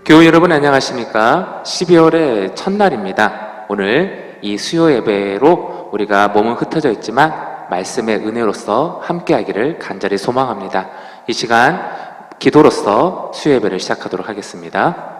교우 여러분 안녕하십니까? 12월의 첫날입니다. 오늘 이 수요 예배로 우리가 몸은 흩어져 있지만 말씀의 은혜로서 함께하기를 간절히 소망합니다. 이 시간 기도로서 수요 예배를 시작하도록 하겠습니다.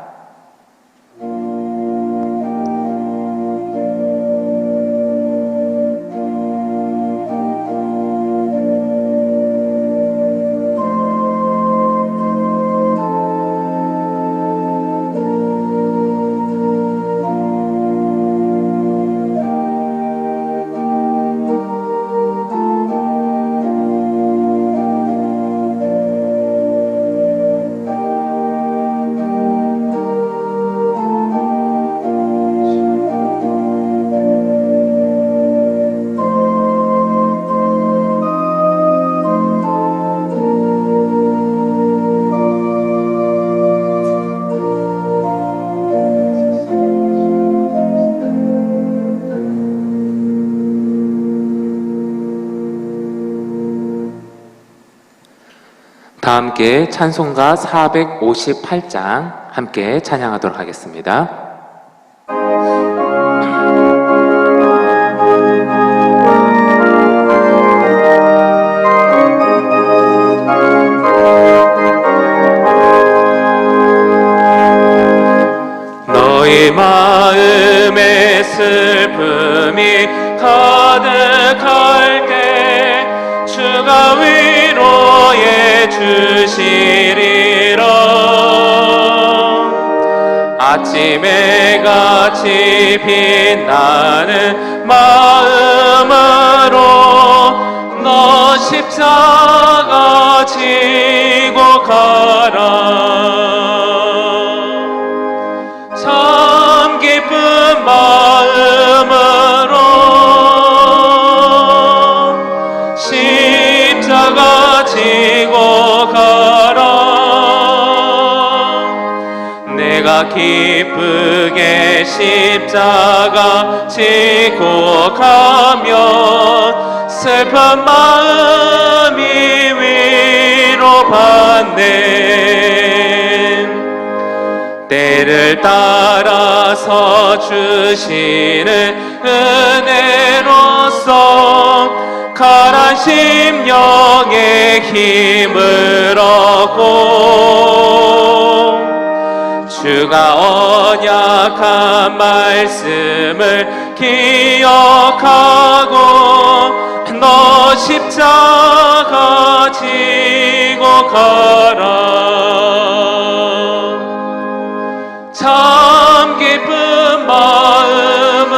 다 함께 찬송가 458장 함께 찬양하도록 하겠습니다. 너희 마음에 슬픔이 가득할 때 주가 위로해 주시리라. 아침에 같이 빛나는 마음으로 너 십자가 지고 가라. 참 기쁜 마음으로 십자가 지고 가라. 내가 기쁘게 십자가 지고 가면 슬픈 마음이 위로받네. 때를 따라서 주시는 은혜로서 가란 심령의 힘을 얻고 주가 언약한 말씀을 기억하고 너 십자가 지고 가라. 참 기쁜 마음으로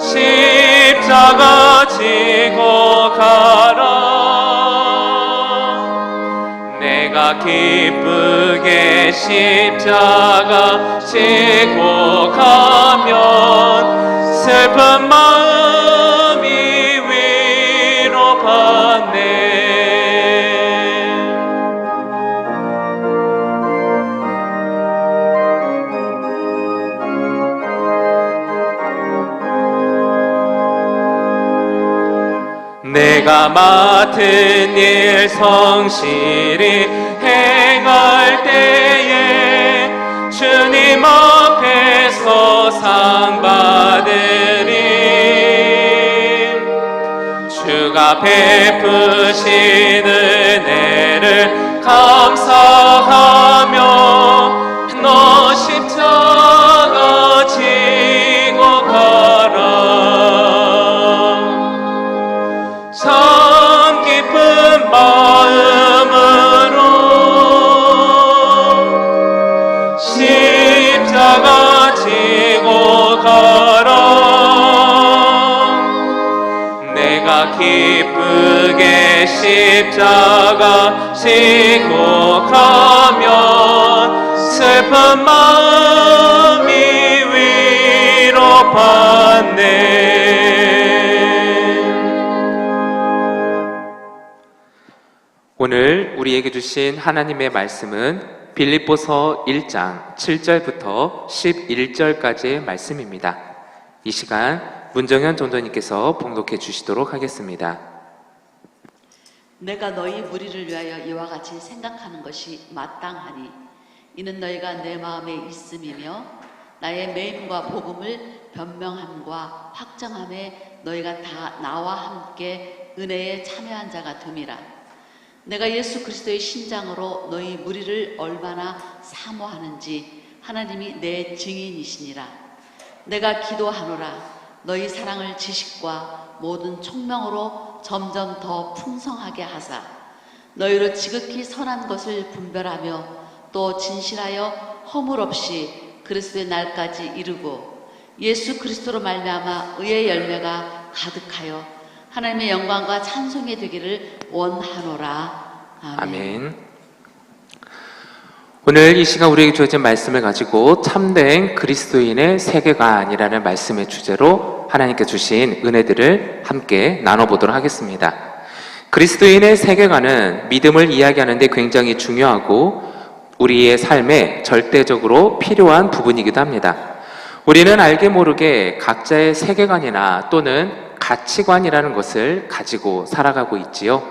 십자가 지고 가라. 내가 기쁘게 십자가 지고 가면 슬픈 마음이 위로받네. 내가 맡은 일 성실히 행할 때에 주님 앞에서 상 받으리. 주가 베푸신 은혜를 감사하며 너 십자가 지고 가라. 참 기쁜 마음으로 십자가 지고 가라. 내가 기쁘게 십자가 지고 가면 슬픈 마음이 위로받네. 오늘 우리에게 주신 하나님의 말씀은 빌립보서 1장 7절부터 11절까지의 말씀입니다. 이 시간 문정현 전도님께서 봉독해 주시도록 하겠습니다. 내가 너희 무리를 위하여 이와 같이 생각하는 것이 마땅하니 이는 너희가 내 마음에 있음이며 나의 매임과 복음을 변명함과 확정함에 너희가 다 나와 함께 은혜에 참여한 자가 됨이라. 내가 예수 그리스도의 신장으로 너희 무리를 얼마나 사모하는지 하나님이 내 증인이시니라. 내가 기도하노라. 너희 사랑을 지식과 모든 총명으로 점점 더 풍성하게 하사 너희로 지극히 선한 것을 분별하며 또 진실하여 허물 없이 그리스도의 날까지 이루고 예수 그리스도로 말미암아 의의 열매가 가득하여 하나님의 영광과 찬송이 되기를 원하노라. 아멘. 아멘. 오늘 이 시간 우리에게 주어진 말씀을 가지고 참된 그리스도인의 세계관이라는 말씀의 주제로 하나님께 주신 은혜들을 함께 나눠보도록 하겠습니다. 그리스도인의 세계관은 믿음을 이야기하는 데 굉장히 중요하고 우리의 삶에 절대적으로 필요한 부분이기도 합니다. 우리는 알게 모르게 각자의 세계관이나 또는 가치관이라는 것을 가지고 살아가고 있지요.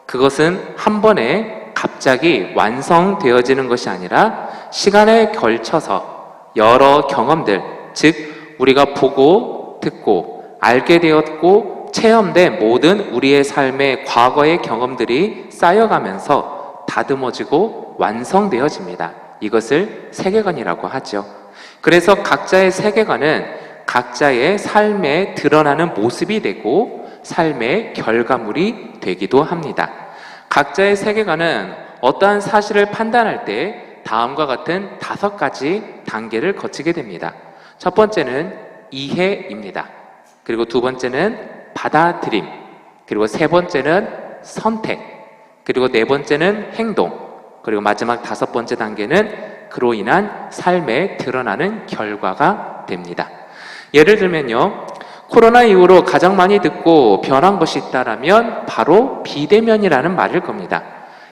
그것은 한 번에 갑자기 완성되어지는 것이 아니라 시간에 걸쳐서 여러 경험들, 즉 우리가 보고 듣고 알게 되었고 체험된 모든 우리의 삶의 과거의 경험들이 쌓여가면서 다듬어지고 완성되어집니다. 이것을 세계관이라고 하죠. 그래서 각자의 세계관은 각자의 삶에 드러나는 모습이 되고 삶의 결과물이 되기도 합니다. 각자의 세계관은 어떠한 사실을 판단할 때 다음과 같은 5가지 단계를 거치게 됩니다. 첫 번째는 이해입니다. 그리고 두 번째는 받아들임, 그리고 세 번째는 선택, 그리고 네 번째는 행동, 그리고 마지막 5번째 단계는 그로 인한 삶에 드러나는 결과가 됩니다. 예를 들면요, 코로나 이후로 가장 많이 듣고 변한 것이 있다라면 바로 비대면이라는 말일 겁니다.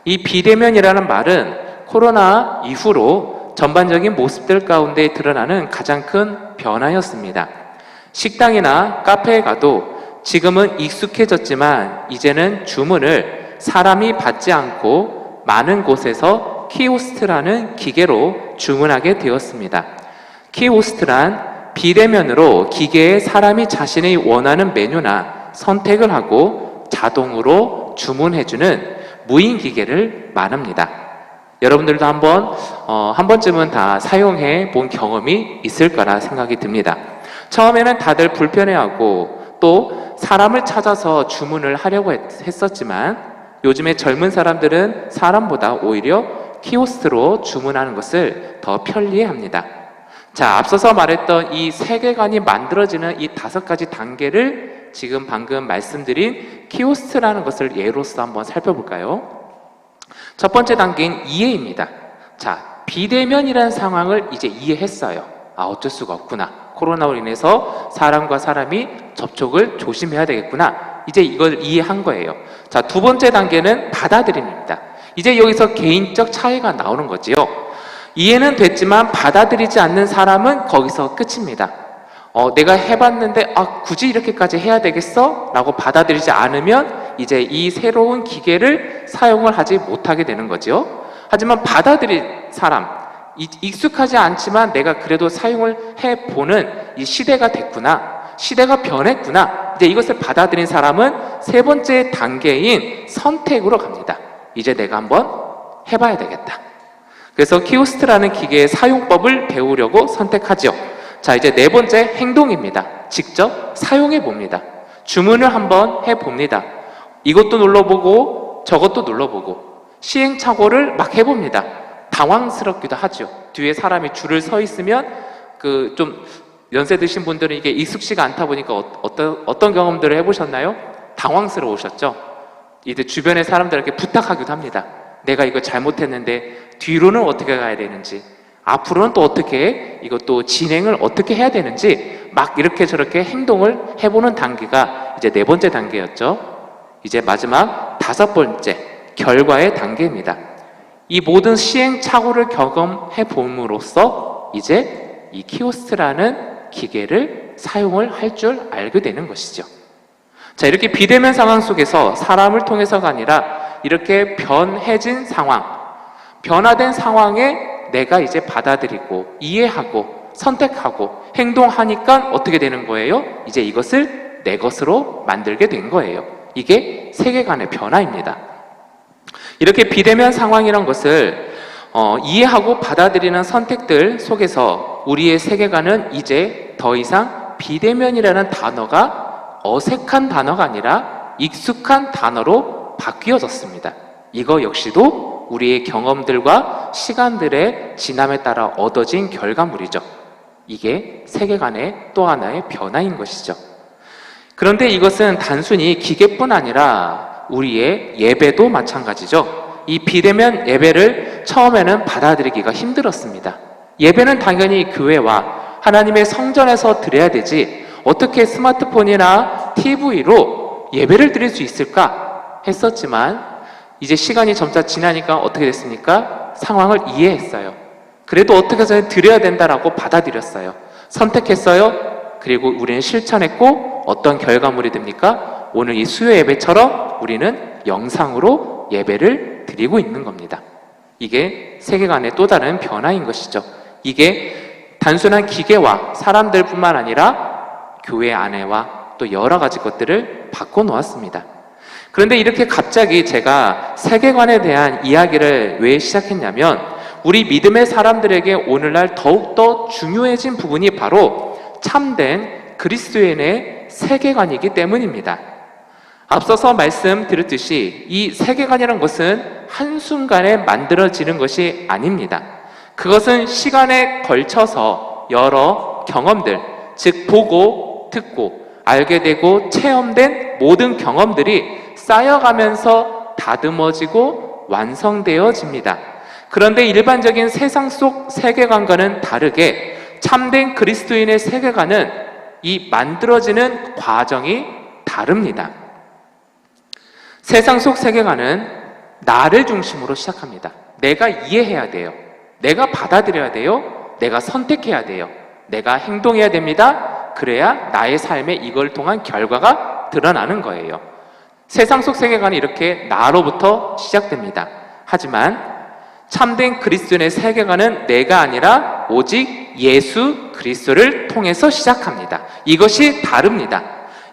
이 비대면이라는 말은 코로나 이후로 전반적인 모습들 가운데 드러나는 가장 큰 변화였습니다. 식당이나 카페에 가도 지금은 익숙해졌지만 이제는 주문을 사람이 받지 않고 많은 곳에서 키오스트라는 기계로 주문하게 되었습니다. 키오스트란 비대면으로 기계에 사람이 자신이 원하는 메뉴나 선택을 하고 자동으로 주문해주는 무인 기계를 말합니다. 여러분들도 한 번쯤은 다 사용해 본 경험이 있을 거라 생각이 듭니다. 처음에는 다들 불편해하고 또 사람을 찾아서 주문을 하려고 했었지만 요즘에 젊은 사람들은 사람보다 오히려 키오스트로 주문하는 것을 더 편리해합니다. 자, 앞서서 말했던 이 세계관이 만들어지는 이 5가지 단계를 지금 방금 말씀드린 키오스트라는 것을 예로서 한번 살펴볼까요? 첫 번째 단계는 이해입니다. 자, 비대면이라는 상황을 이제 이해했어요. 아, 어쩔 수가 없구나. 코로나로 인해서 사람과 사람이 접촉을 조심해야 되겠구나. 이제 이걸 이해한 거예요. 자, 두 번째 단계는 받아들임입니다. 이제 여기서 개인적 차이가 나오는 거지요. 이해는 됐지만 받아들이지 않는 사람은 거기서 끝입니다. 내가 해봤는데 굳이 이렇게까지 해야 되겠어? 라고 받아들이지 않으면 이제 이 새로운 기계를 사용을 하지 못하게 되는 거죠. 하지만 받아들인 사람, 익숙하지 않지만 내가 그래도 사용을 해보는 이 시대가 됐구나, 시대가 변했구나, 이제 이것을 받아들인 사람은 세 번째 단계인 선택으로 갑니다. 이제 내가 한번 해봐야 되겠다. 그래서 키오스트라는 기계의 사용법을 배우려고 선택하죠. 자, 이제 네 번째 행동입니다. 직접 사용해 봅니다. 주문을 한번 해봅니다. 이것도 눌러보고 저것도 눌러보고 시행착오를 막 해봅니다. 당황스럽기도 하죠. 뒤에 사람이 줄을 서 있으면 좀 연세 드신 분들은 이게 익숙지가 않다 보니까 어떤 경험들을 해보셨나요? 당황스러우셨죠? 이제 주변의 사람들에게 부탁하기도 합니다. 내가 이거 잘못했는데 뒤로는 어떻게 가야 되는지, 앞으로는 또 어떻게 이것도 진행을 어떻게 해야 되는지 막 이렇게 저렇게 행동을 해보는 단계가 이제 네 번째 단계였죠. 이제 마지막 5번째 결과의 단계입니다. 이 모든 시행착오를 경험해 봄으로써 이제 이 키오스트라는 기계를 사용을 할 줄 알게 되는 것이죠. 자, 이렇게 비대면 상황 속에서 사람을 통해서가 아니라 이렇게 변해진 상황, 변화된 상황에 내가 이제 받아들이고 이해하고 선택하고 행동하니까 어떻게 되는 거예요? 이제 이것을 내 것으로 만들게 된 거예요. 이게 세계관의 변화입니다. 이렇게 비대면 상황이란 것을 이해하고 받아들이는 선택들 속에서 우리의 세계관은 이제 더 이상 비대면이라는 단어가 어색한 단어가 아니라 익숙한 단어로 바뀌어졌습니다. 이거 역시도 우리의 경험들과 시간들의 지남에 따라 얻어진 결과물이죠. 이게 세계관의 또 하나의 변화인 것이죠. 그런데 이것은 단순히 기계뿐 아니라 우리의 예배도 마찬가지죠. 이 비대면 예배를 처음에는 받아들이기가 힘들었습니다. 예배는 당연히 교회와 하나님의 성전에서 드려야 되지 어떻게 스마트폰이나 TV로 예배를 드릴 수 있을까 했었지만 이제 시간이 점차 지나니까 어떻게 됐습니까? 상황을 이해했어요. 그래도 어떻게 해서 드려야 된다라고 받아들였어요. 선택했어요. 그리고 우리는 실천했고 어떤 결과물이 됩니까? 오늘 이 수요 예배처럼 우리는 영상으로 예배를 드리고 있는 겁니다. 이게 세계관의 또 다른 변화인 것이죠. 이게 단순한 기계와 사람들뿐만 아니라 교회 안에와 또 여러 가지 것들을 바꿔놓았습니다. 그런데 이렇게 갑자기 제가 세계관에 대한 이야기를 왜 시작했냐면 우리 믿음의 사람들에게 오늘날 더욱더 중요해진 부분이 바로 참된 그리스도인의 세계관이기 때문입니다. 앞서서 말씀드렸듯이 이 세계관이라는 것은 한순간에 만들어지는 것이 아닙니다. 그것은 시간에 걸쳐서 여러 경험들, 즉 보고, 듣고, 알게 되고 체험된 모든 경험들이 쌓여가면서 다듬어지고 완성되어집니다. 그런데 일반적인 세상 속 세계관과는 다르게 참된 그리스도인의 세계관은 이 만들어지는 과정이 다릅니다. 세상 속 세계관은 나를 중심으로 시작합니다. 내가 이해해야 돼요. 내가 받아들여야 돼요. 내가 선택해야 돼요. 내가 행동해야 됩니다. 그래야 나의 삶에 이걸 통한 결과가 드러나는 거예요. 세상 속 세계관이 이렇게 나로부터 시작됩니다. 하지만 참된 그리스도인의 세계관은 내가 아니라 오직 예수 그리스도를 통해서 시작합니다. 이것이 다릅니다.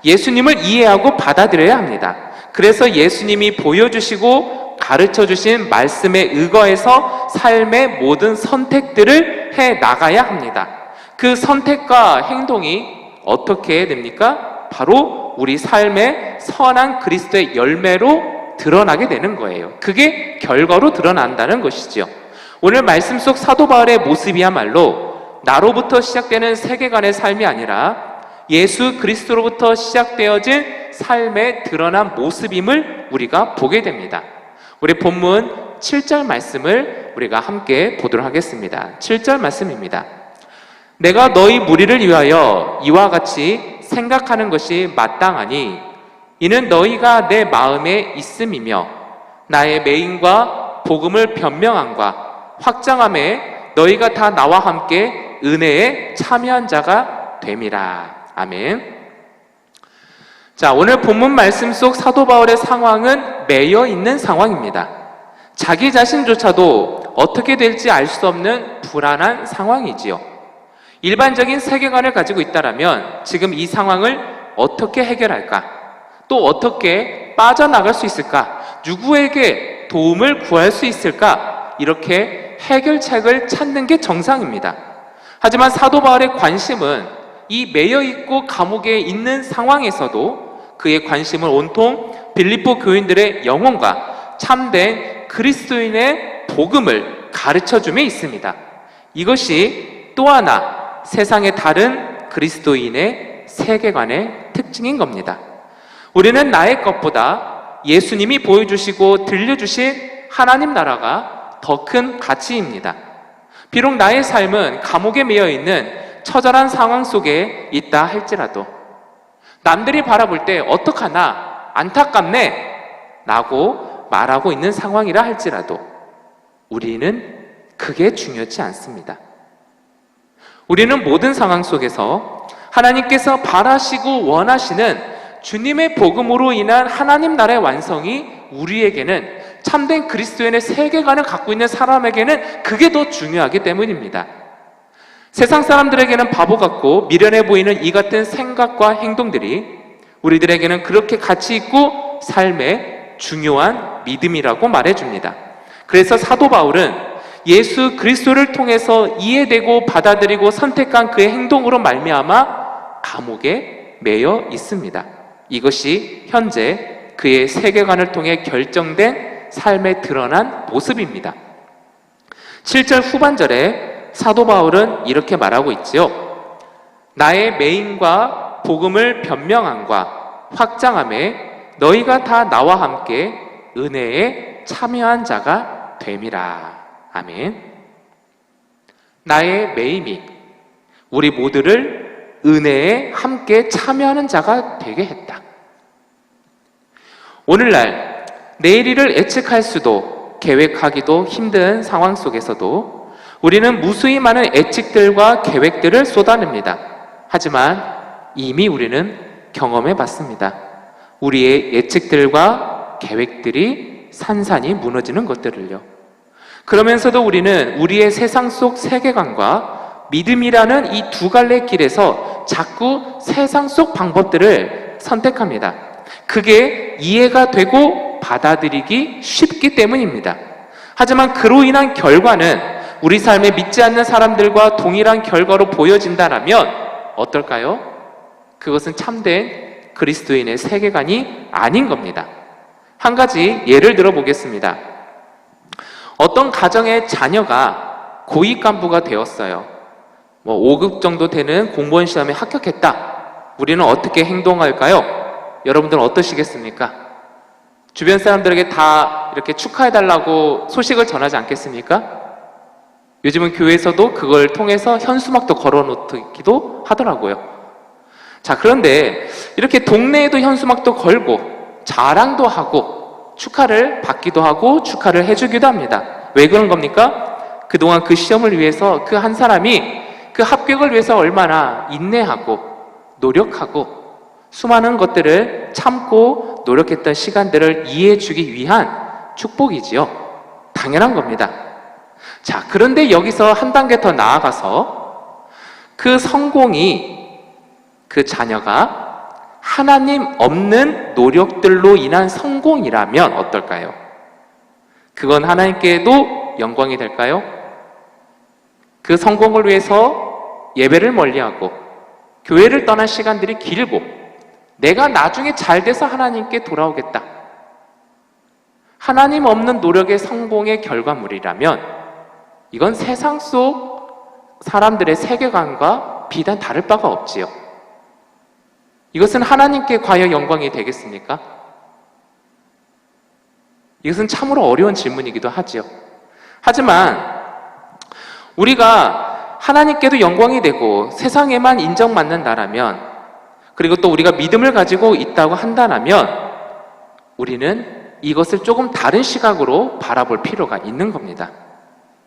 예수님을 이해하고 받아들여야 합니다. 그래서 예수님이 보여주시고 가르쳐주신 말씀에 의거해서 삶의 모든 선택들을 해 나가야 합니다. 그 선택과 행동이 어떻게 됩니까? 바로 우리 삶의 선한 그리스도의 열매로 드러나게 되는 거예요. 그게 결과로 드러난다는 것이죠. 오늘 말씀 속 사도 바울의 모습이야말로 나로부터 시작되는 세계관의 삶이 아니라 예수 그리스도로부터 시작되어진 삶에 드러난 모습임을 우리가 보게 됩니다. 우리 본문 7절 말씀을 우리가 함께 보도록 하겠습니다. 7절 말씀입니다. 내가 너희 무리를 위하여 이와 같이 생각하는 것이 마땅하니 이는 너희가 내 마음에 있음이며 나의 매임과 복음을 변명함과 확장함에 너희가 다 나와 함께 은혜에 참여한 자가 됨이라. 아멘. 자, 오늘 본문 말씀 속 사도 바울의 상황은 매여 있는 상황입니다. 자기 자신조차도 어떻게 될지 알 수 없는 불안한 상황이지요. 일반적인 세계관을 가지고 있다면 지금 이 상황을 어떻게 해결할까? 또 어떻게 빠져나갈 수 있을까? 누구에게 도움을 구할 수 있을까? 이렇게 해결책을 찾는 게 정상입니다. 하지만 사도 바울의 관심은 이 매여있고 감옥에 있는 상황에서도 그의 관심은 온통 빌립보 교인들의 영혼과 참된 그리스도인의 복음을 가르쳐줌에 있습니다. 이것이 또 하나 세상의 다른 그리스도인의 세계관의 특징인 겁니다. 우리는 나의 것보다 예수님이 보여주시고 들려주신 하나님 나라가 더 큰 가치입니다. 비록 나의 삶은 감옥에 매여 있는 처절한 상황 속에 있다 할지라도 남들이 바라볼 때 어떡하나 안타깝네 라고 말하고 있는 상황이라 할지라도 우리는 그게 중요치 않습니다. 우리는 모든 상황 속에서 하나님께서 바라시고 원하시는 주님의 복음으로 인한 하나님 나라의 완성이 우리에게는, 참된 그리스도인의 세계관을 갖고 있는 사람에게는 그게 더 중요하기 때문입니다. 세상 사람들에게는 바보 같고 미련해 보이는 이 같은 생각과 행동들이 우리들에게는 그렇게 가치 있고 삶의 중요한 믿음이라고 말해줍니다. 그래서 사도 바울은 예수 그리스도를 통해서 이해되고 받아들이고 선택한 그의 행동으로 말미암아 감옥에 매여 있습니다. 이것이 현재 그의 세계관을 통해 결정된 삶에 드러난 모습입니다. 7절 후반절에 사도 바울은 이렇게 말하고 있지요. 나의 매임과 복음을 변명함과 확장함에 너희가 다 나와 함께 은혜에 참여한 자가 됨이라. 아멘. 나의 매임이 우리 모두를 은혜에 함께 참여하는 자가 되게 했다. 오늘날 내일 일을 예측할 수도 계획하기도 힘든 상황 속에서도 우리는 무수히 많은 예측들과 계획들을 쏟아냅니다. 하지만 이미 우리는 경험해 봤습니다. 우리의 예측들과 계획들이 산산이 무너지는 것들을요. 그러면서도 우리는 우리의 세상 속 세계관과 믿음이라는 이 두 갈래 길에서 자꾸 세상 속 방법들을 선택합니다. 그게 이해가 되고 받아들이기 쉽기 때문입니다. 하지만 그로 인한 결과는 우리 삶에 믿지 않는 사람들과 동일한 결과로 보여진다라면 어떨까요? 그것은 참된 그리스도인의 세계관이 아닌 겁니다. 한 가지 예를 들어 보겠습니다. 어떤 가정의 자녀가 고위 간부가 되었어요. 5급 정도 되는 공무원 시험에 합격했다. 우리는 어떻게 행동할까요? 여러분들은 어떠시겠습니까? 주변 사람들에게 다 이렇게 축하해달라고 소식을 전하지 않겠습니까? 요즘은 교회에서도 그걸 통해서 현수막도 걸어놓기도 하더라고요. 자, 그런데 이렇게 동네에도 현수막도 걸고 자랑도 하고 축하를 받기도 하고 축하를 해주기도 합니다. 왜 그런 겁니까? 그동안 그 시험을 위해서 그 한 사람이 그 합격을 위해서 얼마나 인내하고 노력하고 수많은 것들을 참고 노력했던 시간들을 이해해주기 위한 축복이지요. 당연한 겁니다. 자, 그런데 여기서 한 단계 더 나아가서 그 성공이 그 자녀가 하나님 없는 노력들로 인한 성공이라면 어떨까요? 그건 하나님께도 영광이 될까요? 그 성공을 위해서 예배를 멀리하고 교회를 떠난 시간들이 길고 내가 나중에 잘 돼서 하나님께 돌아오겠다. 하나님 없는 노력의 성공의 결과물이라면 이건 세상 속 사람들의 세계관과 비단 다를 바가 없지요. 이것은 하나님께 과연 영광이 되겠습니까? 이것은 참으로 어려운 질문이기도 하지요. 하지만 우리가 하나님께도 영광이 되고 세상에만 인정받는다라면, 그리고 또 우리가 믿음을 가지고 있다고 한다면 우리는 이것을 조금 다른 시각으로 바라볼 필요가 있는 겁니다.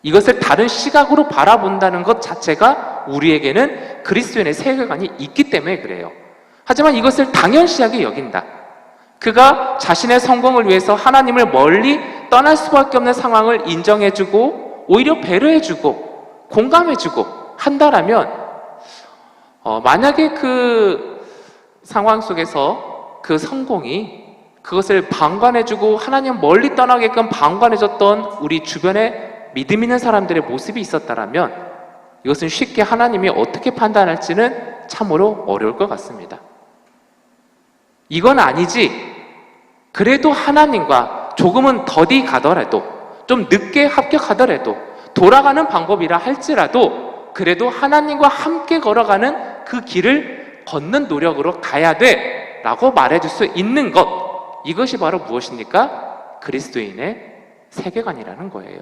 이것을 다른 시각으로 바라본다는 것 자체가 우리에게는 그리스도인의 세계관이 있기 때문에 그래요. 하지만 이것을 당연시하게 여긴다. 그가 자신의 성공을 위해서 하나님을 멀리 떠날 수밖에 없는 상황을 인정해주고 오히려 배려해주고 공감해주고 한다라면 만약에 그 상황 속에서 그 성공이 그것을 방관해주고 하나님 멀리 떠나게끔 방관해줬던 우리 주변에 믿음 있는 사람들의 모습이 있었다라면 이것은 쉽게 하나님이 어떻게 판단할지는 참으로 어려울 것 같습니다. 이건 아니지, 그래도 하나님과 조금은 더디 가더라도 좀 늦게 합격하더라도 돌아가는 방법이라 할지라도 그래도 하나님과 함께 걸어가는 그 길을 걷는 노력으로 가야 돼 라고 말해줄 수 있는 것, 이것이 바로 무엇입니까? 그리스도인의 세계관이라는 거예요.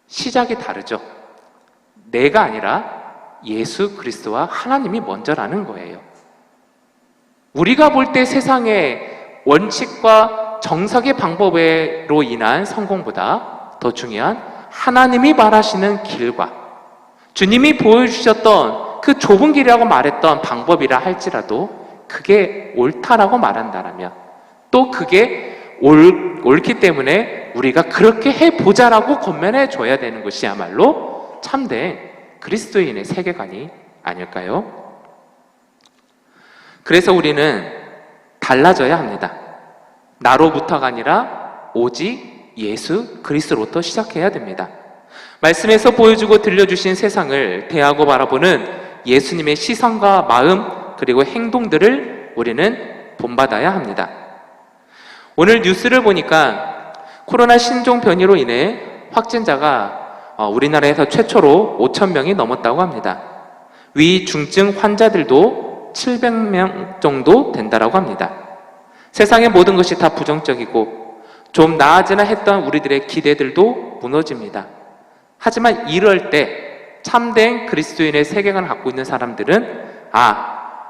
시작이 다르죠. 내가 아니라 예수 그리스도와 하나님이 먼저라는 거예요. 우리가 볼 때 세상의 원칙과 정석의 방법으로 인한 성공보다 더 중요한 하나님이 말하시는 길과 주님이 보여주셨던 그 좁은 길이라고 말했던 방법이라 할지라도 그게 옳다라고 말한다라면, 또 그게 옳기 때문에 우리가 그렇게 해보자라고 권면해 줘야 되는 것이야말로 참된 그리스도인의 세계관이 아닐까요? 그래서 우리는 달라져야 합니다. 나로부터가 아니라 오직 예수 그리스도로부터 시작해야 됩니다. 말씀에서 보여주고 들려주신 세상을 대하고 바라보는 예수님의 시선과 마음 그리고 행동들을 우리는 본받아야 합니다. 오늘 뉴스를 보니까 코로나 신종 변이로 인해 확진자가 우리나라에서 최초로 5,000명이 넘었다고 합니다. 위중증 환자들도 700명 정도 된다고 합니다. 세상의 모든 것이 다 부정적이고 좀 나아지나 했던 우리들의 기대들도 무너집니다. 하지만 이럴 때 참된 그리스도인의 세계관을 갖고 있는 사람들은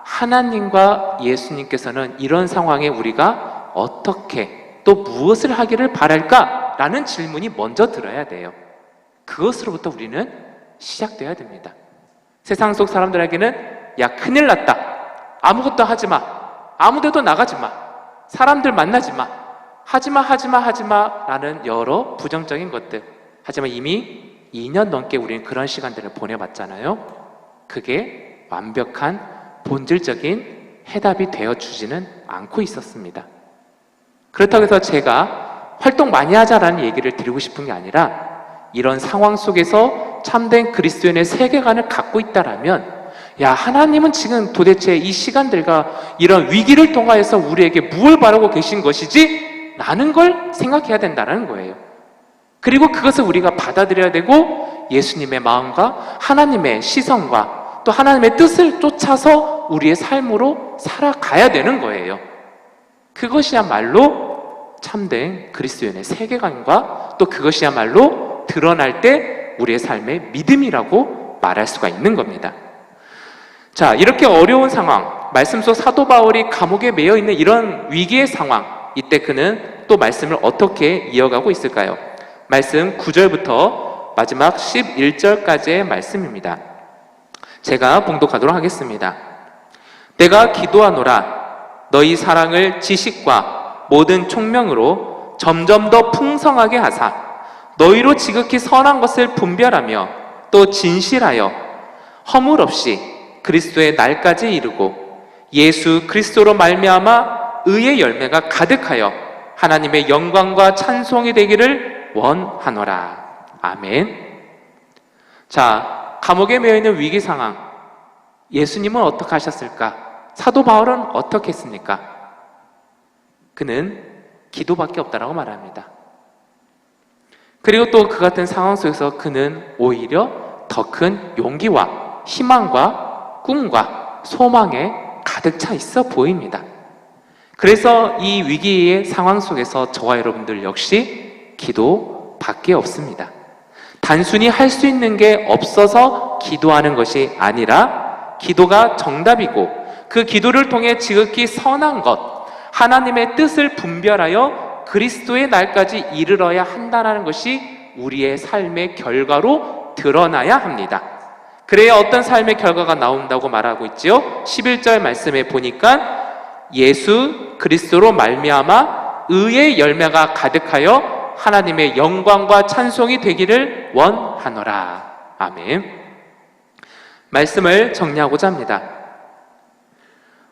하나님과 예수님께서는 이런 상황에 우리가 어떻게 또 무엇을 하기를 바랄까? 라는 질문이 먼저 들어야 돼요. 그것으로부터 우리는 시작돼야 됩니다. 세상 속 사람들에게는 야 큰일 났다, 아무것도 하지 마, 아무데도 나가지 마, 사람들 만나지 마, 하지마 라는 여러 부정적인 것들. 하지만 이미 2년 넘게 우리는 그런 시간들을 보내봤잖아요. 그게 완벽한 본질적인 해답이 되어주지는 않고 있었습니다. 그렇다고 해서 제가 활동 많이 하자라는 얘기를 드리고 싶은 게 아니라, 이런 상황 속에서 참된 그리스도인의 세계관을 갖고 있다라면, 야, 하나님은 지금 도대체 이 시간들과 이런 위기를 통하여서 우리에게 무엇을 바라고 계신 것이지? 라는 걸 생각해야 된다는 거예요. 그리고 그것을 우리가 받아들여야 되고, 예수님의 마음과 하나님의 시선과 또 하나님의 뜻을 쫓아서 우리의 삶으로 살아가야 되는 거예요. 그것이야말로 참된 그리스도인의 세계관과 또 그것이야말로 드러날 때 우리의 삶의 믿음이라고 말할 수가 있는 겁니다. 자, 이렇게 어려운 상황, 말씀 속 사도 바울이 감옥에 매여 있는 이런 위기의 상황, 이때 그는 또 말씀을 어떻게 이어가고 있을까요? 말씀 9절부터 마지막 11절까지의 말씀입니다. 제가 봉독하도록 하겠습니다. 내가 기도하노라. 너희 사랑을 지식과 모든 총명으로 점점 더 풍성하게 하사 너희로 지극히 선한 것을 분별하며 또 진실하여 허물 없이 그리스도의 날까지 이르고 예수 그리스도로 말미암아 의의 열매가 가득하여 하나님의 영광과 찬송이 되기를 원하노라. 아멘. 자, 감옥에 매여 있는 위기 상황, 예수님은 어떻게 하셨을까? 사도 바울은 어떻게 했습니까? 그는 기도밖에 없다라고 말합니다. 그리고 또 그 같은 상황 속에서 그는 오히려 더 큰 용기와 희망과 꿈과 소망에 가득 차 있어 보입니다. 그래서 이 위기의 상황 속에서 저와 여러분들 역시 기도밖에 없습니다. 단순히 할 수 있는 게 없어서 기도하는 것이 아니라 기도가 정답이고 그 기도를 통해 지극히 선한 것, 하나님의 뜻을 분별하여 그리스도의 날까지 이르러야 한다는 것이 우리의 삶의 결과로 드러나야 합니다. 그래야 어떤 삶의 결과가 나온다고 말하고 있지요? 11절 말씀에 보니까 예수 그리스도로 말미암아 의의 열매가 가득하여 하나님의 영광과 찬송이 되기를 원하노라. 아멘. 말씀을 정리하고자 합니다.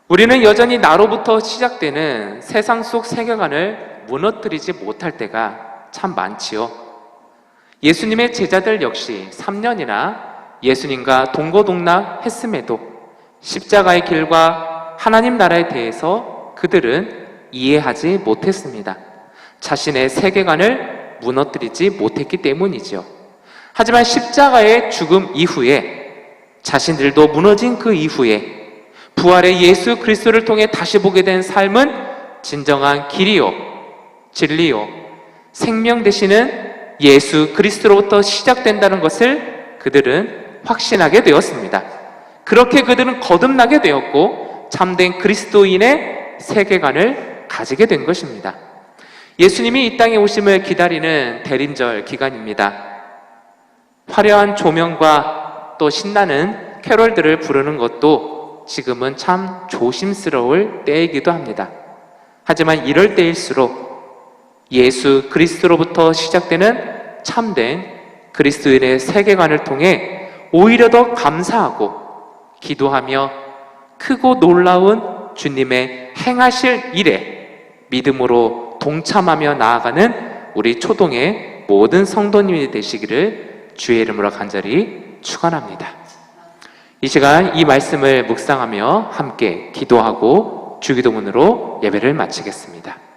우리는 여전히 나로부터 시작되는 세상 속 세계관을 무너뜨리지 못할 때가 참 많지요. 예수님의 제자들 역시 3년이나 예수님과 동고동락 했음에도 십자가의 길과 하나님 나라에 대해서 그들은 이해하지 못했습니다. 자신의 세계관을 무너뜨리지 못했기 때문이죠. 하지만 십자가의 죽음 이후에 자신들도 무너진 그 이후에 부활의 예수 그리스도를 통해 다시 보게 된 삶은 진정한 길이요, 진리요, 생명 되시는 예수 그리스도로부터 시작된다는 것을 그들은 확신하게 되었습니다. 그렇게 그들은 거듭나게 되었고 참된 그리스도인의 세계관을 가지게 된 것입니다. 예수님이 이 땅에 오심을 기다리는 대림절 기간입니다. 화려한 조명과 또 신나는 캐롤들을 부르는 것도 지금은 참 조심스러울 때이기도 합니다. 하지만 이럴 때일수록 예수 그리스도로부터 시작되는 참된 그리스도인의 세계관을 통해 오히려 더 감사하고 기도하며 크고 놀라운 주님의 행하실 일에 믿음으로 동참하며 나아가는 우리 초동의 모든 성도님이 되시기를 주의 이름으로 간절히 축원합니다. 이 시간 이 말씀을 묵상하며 함께 기도하고 주기도문으로 예배를 마치겠습니다.